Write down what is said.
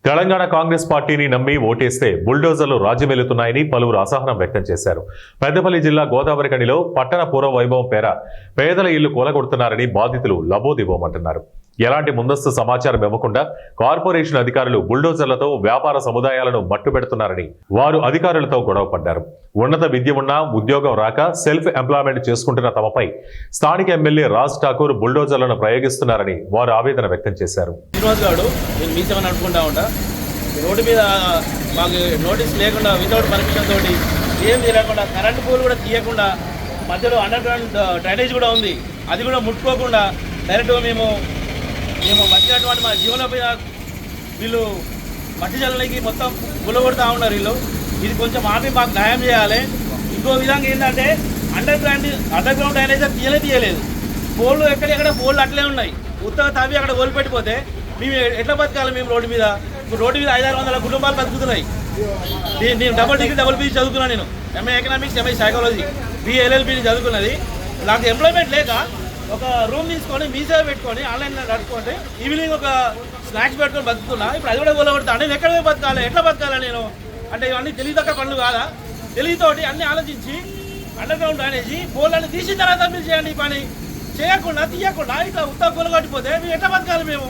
తెలంగాణ కాంగ్రెస్ పార్టీని నమ్మి ఓటేస్తే బుల్డోజర్లు రాజ్యమెలుతున్నాయని పలువురు అసహనం వ్యక్తం చేశారు. పెద్దపల్లి జిల్లా గోదావరిఖనిలో పట్టణ పూర్వ వైభవం పేర పేదల ఇళ్లు కూలగొడుతున్నారని బాధితులు లబోదిబోమంటున్నారు. ఎలాంటి ముందస్తు సమాచారం ఇవ్వకుండా కార్పొరేషన్ అధికారులు బుల్డోజర్లతో వ్యాపార సముదాయాలను మట్టుబెడుతున్నారని వారు అధికారులతో గొడవపడ్డారు. ఉన్నత విద్య ఉన్నా ఉద్యోగం రాక సెల్ఫ్ ఎంప్లాయ్మెంట్ చేసుకుంటున్న తమపై స్థానిక ఎమ్మెల్యే రాజ్ ఠాకూర్ బుల్డోజర్లను ప్రయోగిస్తున్నారని వారు ఆవేదన వ్యక్తం చేశారు. రోడ్డు మీద మాకు నోటీస్ లేకుండా వితౌట్ పర్మిషన్ తోటి ఏం తీయకుండా కరెంటు పోల్ కూడా తీయకుండా మధ్యలో అండర్ గ్రౌండ్ డ్రైనేజ్ కూడా ఉంది, అది కూడా ముట్టుకోకుండా డైరెక్ట్గా మేము వచ్చినటువంటి మా జీవనోపాధి వీళ్ళు మట్టి జల్లకి మొత్తం గులగొడుతూ ఉన్నారు. వీళ్ళు ఇది కొంచెం ఆపి మాకు న్యాయం చేయాలి. ఇంకో విధంగా ఏంటంటే అండర్ గ్రౌండ్ డ్రైనేజ్ తీయలేదు, పోళ్ళు ఎక్కడెక్కడ పోళ్ళు అట్లే ఉన్నాయి. ఉత్తగా తవ్వి అక్కడ వదిలిపెట్టిపోతే మేము ఎట్లా బతకాలి? మేము రోడ్డు మీద 500-600 కుటుంబాలు బతుకుతున్నాయి. నేను డబుల్ పీజీ చదువుకున్నాను. నేను MA economics, MA psychology, BLLB చదువుకున్నది. నాకు ఎంప్లాయ్మెంట్ లేక ఒక రూమ్ తీసుకొని మీ సేవ పెట్టుకొని ఆన్లైన్లో నడుచుకుంటే ఈవినింగ్ ఒక స్నాక్స్ పెట్టుకొని బతుకుతున్నా. ఇప్పుడు అది కూడా గొలవడుతున్నా. నేను ఎక్కడ బతకాలి, ఎట్లా బతకాలి నేను అంటే ఇవన్నీ తెలియదక్క పనులు కాదా? తెలియతోటి అన్నీ ఆలోచించి అండర్ గ్రౌండ్ అనేసి పోలని తీసిన తర్వాత మీరు చేయండి. ఈ పని చేయకుండా తీయకుండా ఇట్లా ఉత్తర కూల కట్టిపోతే మేము ఎట్లా బతకాలి? మేము